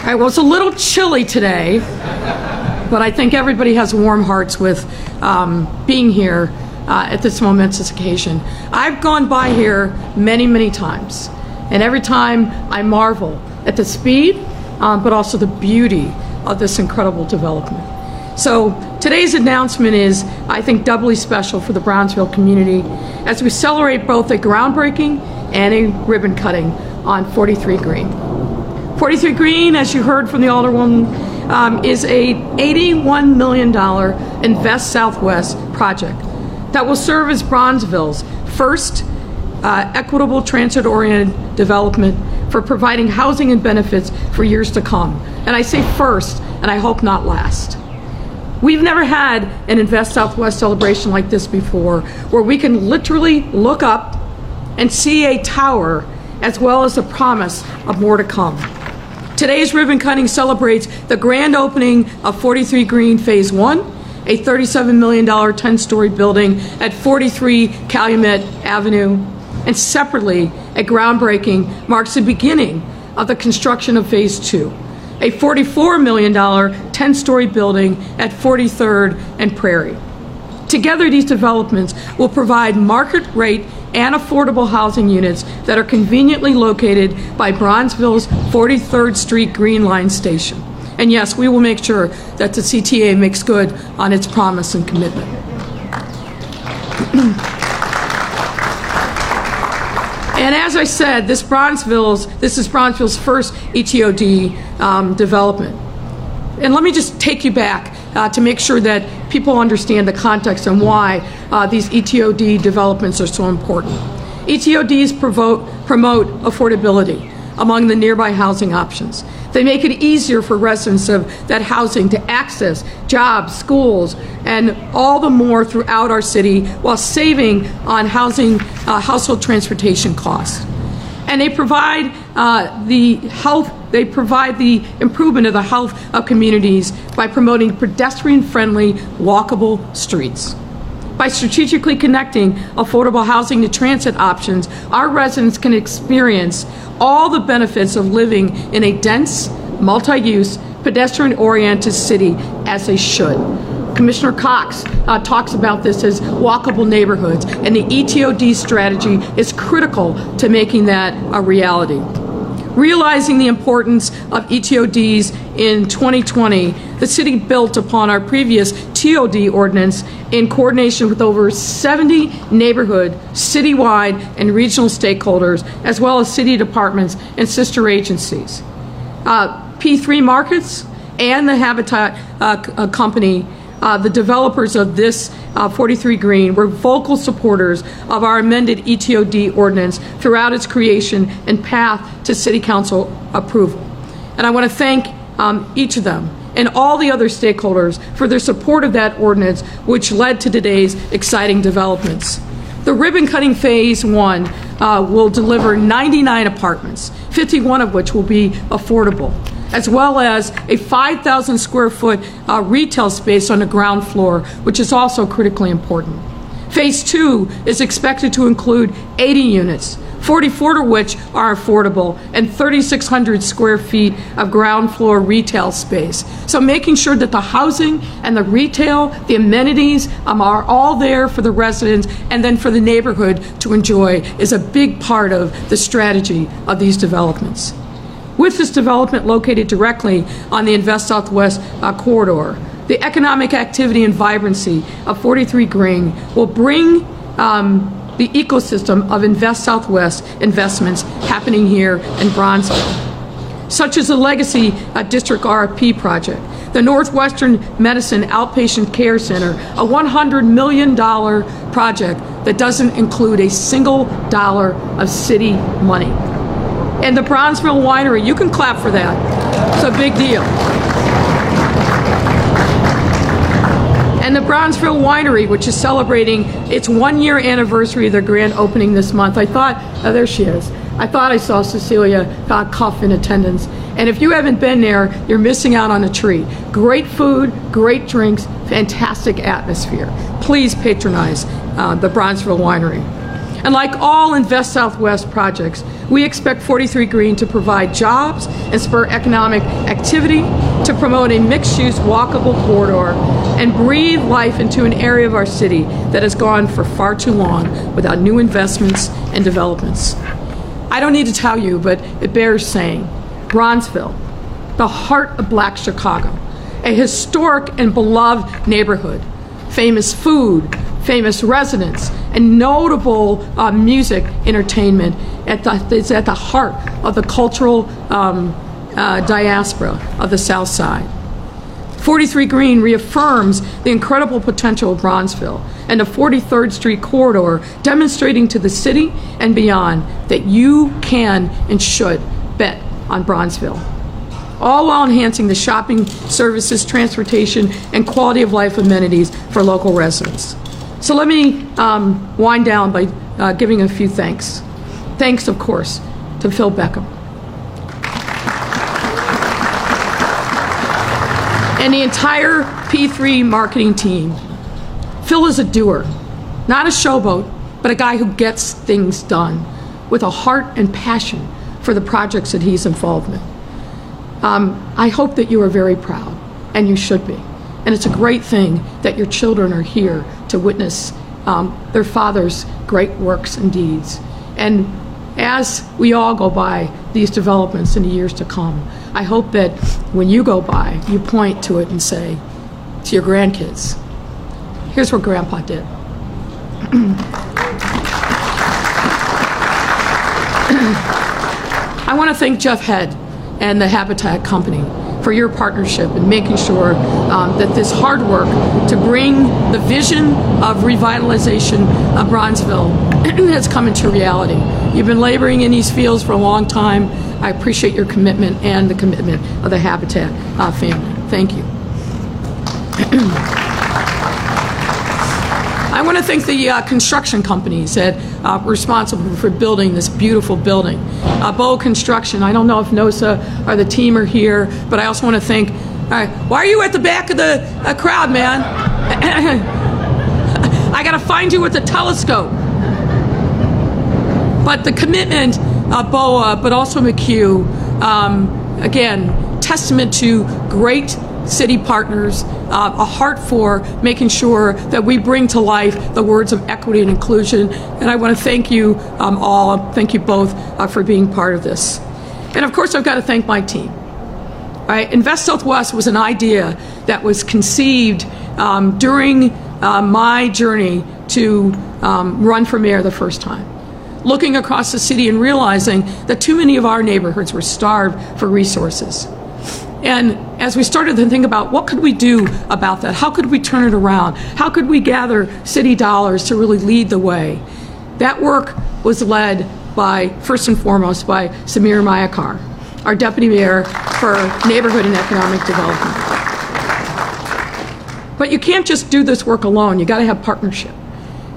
right, well, it's a little chilly today, but I think everybody has warm hearts with being here at this momentous occasion. I've gone by here many, many times, and every time I marvel at the speed, but also the beauty of this incredible development. So today's announcement is, I think, doubly special for the Brownsville community as we celebrate both a groundbreaking and a ribbon cutting on 43 Green. 43 Green, as you heard from the Alderwoman, is a $81 million Invest Southwest project that will serve as Bronzeville's first equitable transit-oriented development for providing housing and benefits for years to come. And I say first, and I hope not last. We've never had an Invest Southwest celebration like this before, where we can literally look up and see a tower as well as the promise of more to come. Today's ribbon cutting celebrates the grand opening of 43 Green Phase 1, a $37 million 10-story building at 43 Calumet Avenue, and separately, a groundbreaking marks the beginning of the construction of Phase 2, a $44 million 10-story building at 43rd and Prairie. Together, these developments will provide market rate and affordable housing units that are conveniently located by Bronzeville's 43rd Street Green Line station. And yes, we will make sure that the CTA makes good on its promise and commitment. And as I said, this is Bronzeville's first ETOD development. And let me just take you back to make sure that people understand the context and why these ETOD developments are so important. ETODs promote affordability among the nearby housing options. They make it easier for residents of that housing to access jobs, schools, and all the more throughout our city while saving on household transportation costs. And they provide the improvement of the health of communities by promoting pedestrian-friendly, walkable streets. By strategically connecting affordable housing to transit options, our residents can experience all the benefits of living in a dense, multi-use, pedestrian-oriented city as they should. Commissioner Cox talks about this as walkable neighborhoods, and the ETOD strategy is critical to making that a reality. Realizing the importance of ETODs in 2020, the city built upon our previous TOD ordinance in coordination with over 70 neighborhood, citywide, and regional stakeholders, as well as city departments and sister agencies. P3 Markets and the Habitat Company, the developers of this 43 Green, were vocal supporters of our amended ETOD ordinance throughout its creation and path to City Council approval. And I want to thank each of them and all the other stakeholders for their support of that ordinance, which led to today's exciting developments. The ribbon cutting Phase 1 will deliver 99 apartments, 51 of which will be affordable, as well as a 5,000 square foot retail space on the ground floor, which is also critically important. Phase 2 is expected to include 80 units, 44 of which are affordable, and 3,600 square feet of ground floor retail space. So making sure that the housing and the retail, the amenities are all there for the residents and then for the neighborhood to enjoy is a big part of the strategy of these developments. With this development located directly on the Invest Southwest corridor, the economic activity and vibrancy of 43 Green will bring the ecosystem of Invest Southwest investments happening here in Bronzeville, such as the Legacy District RFP project, the Northwestern Medicine Outpatient Care Center, a $100 million project that doesn't include a single dollar of city money. And the Bronzeville Winery, you can clap for that. It's a big deal. And the Bronzeville Winery, which is celebrating its 1-year anniversary of their grand opening this month. I thought, oh, there she is. I thought I saw Cecilia Cuff in attendance. And if you haven't been there, you're missing out on a treat. Great food, great drinks, fantastic atmosphere. Please patronize the Bronzeville Winery. And like all Invest Southwest projects, we expect 43 Green to provide jobs and spur economic activity, to promote a mixed-use walkable corridor, and breathe life into an area of our city that has gone for far too long without new investments and developments. I don't need to tell you, but it bears saying, Bronzeville, the heart of Black Chicago, a historic and beloved neighborhood, famous food, famous residents, and notable music entertainment is at the heart of the cultural diaspora of the South Side. 43 Green reaffirms the incredible potential of Bronzeville and the 43rd Street corridor, demonstrating to the city and beyond that you can and should bet on Bronzeville, all while enhancing the shopping, services, transportation, and quality of life amenities for local residents. So let me wind down by giving a few thanks. Thanks, of course, to Phil Beckham and the entire P3 marketing team. Phil is a doer, not a showboat, but a guy who gets things done with a heart and passion for the projects that he's involved in. I hope that you are very proud, and you should be. And it's a great thing that your children are here to witness their father's great works and deeds. And as we all go by these developments in the years to come, I hope that when you go by, you point to it and say to your grandkids, here's what Grandpa did. I want to thank Jeff Head and the Habitat Company for your partnership in making sure that this hard work to bring the vision of revitalization of Bronzeville has come into reality. You've been laboring in these fields for a long time. I appreciate your commitment and the commitment of the Habitat family. Thank you. I want to thank the construction companies that were responsible for building this beautiful building. Bow Construction, I don't know if NOSA or the team are here, but I also want to thank, why are you at the back of the crowd, man? I got to find you with the telescope. But the commitment of BOA, but also McHugh, again, testament to great city partners, a heart for making sure that we bring to life the words of equity and inclusion. And I want to thank you all, thank you both for being part of this. And of course, I've got to thank my team. All right, Invest Southwest was an idea that was conceived during my journey to run for mayor the first time. Looking across the city and realizing that too many of our neighborhoods were starved for resources. And as we started to think about what could we do about that, how could we turn it around, how could we gather city dollars to really lead the way, that work was led by, first and foremost, by Samir Mayakar, our Deputy Mayor for Neighborhood and Economic Development. But you can't just do this work alone, you got to have partnership.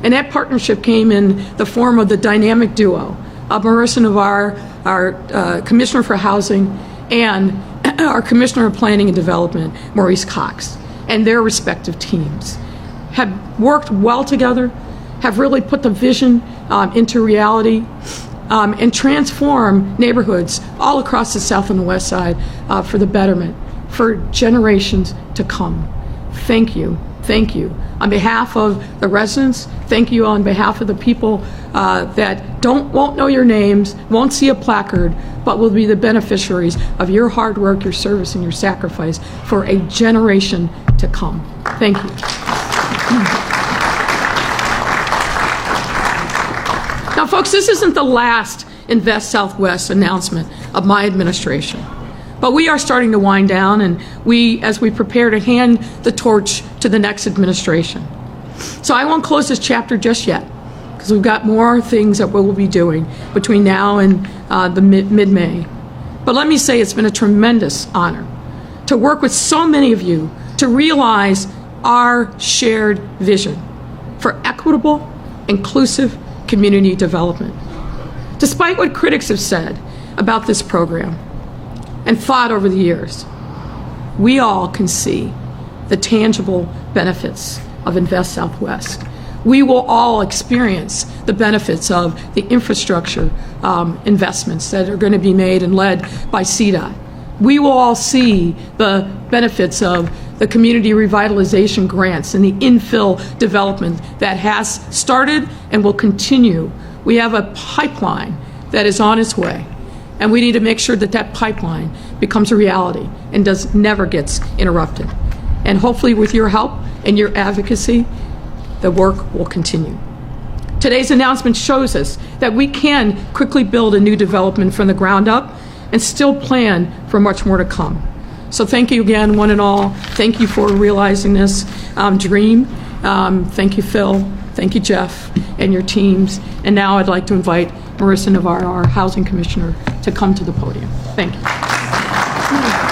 And that partnership came in the form of the dynamic duo of Marissa Navarre, our Commissioner for Housing, and our Commissioner of Planning and Development, Maurice Cox, and their respective teams have worked well together, have really put the vision into reality, and transform neighborhoods all across the South and the West Side for the betterment, for generations to come. Thank you. Thank you. On behalf of the residents, thank you on behalf of the people that won't know your names, won't see a placard, but will be the beneficiaries of your hard work, your service, and your sacrifice for a generation to come. Thank you. Now, folks, this isn't the last Invest Southwest announcement of my administration. But we are starting to wind down, and as we prepare to hand the torch to the next administration. So I won't close this chapter just yet, because we've got more things that we will be doing between now and the mid-May. But let me say it's been a tremendous honor to work with so many of you to realize our shared vision for equitable, inclusive community development. Despite what critics have said about this program, and thought over the years, we all can see the tangible benefits of Invest Southwest. we will all experience the benefits of the infrastructure investments that are going to be made and led by CDOT. We will all see the benefits of the community revitalization grants and the infill development that has started and will continue. We have a pipeline that is on its way, and we need to make sure that that pipeline becomes a reality and never gets interrupted. And hopefully with your help and your advocacy, the work will continue. Today's announcement shows us that we can quickly build a new development from the ground up and still plan for much more to come. So thank you again, one and all. Thank you for realizing this dream. Thank you, Phil. Thank you, Jeff, and your teams. And now I'd like to invite Marissa Navarro, our Housing Commissioner, to come to the podium. Thank you.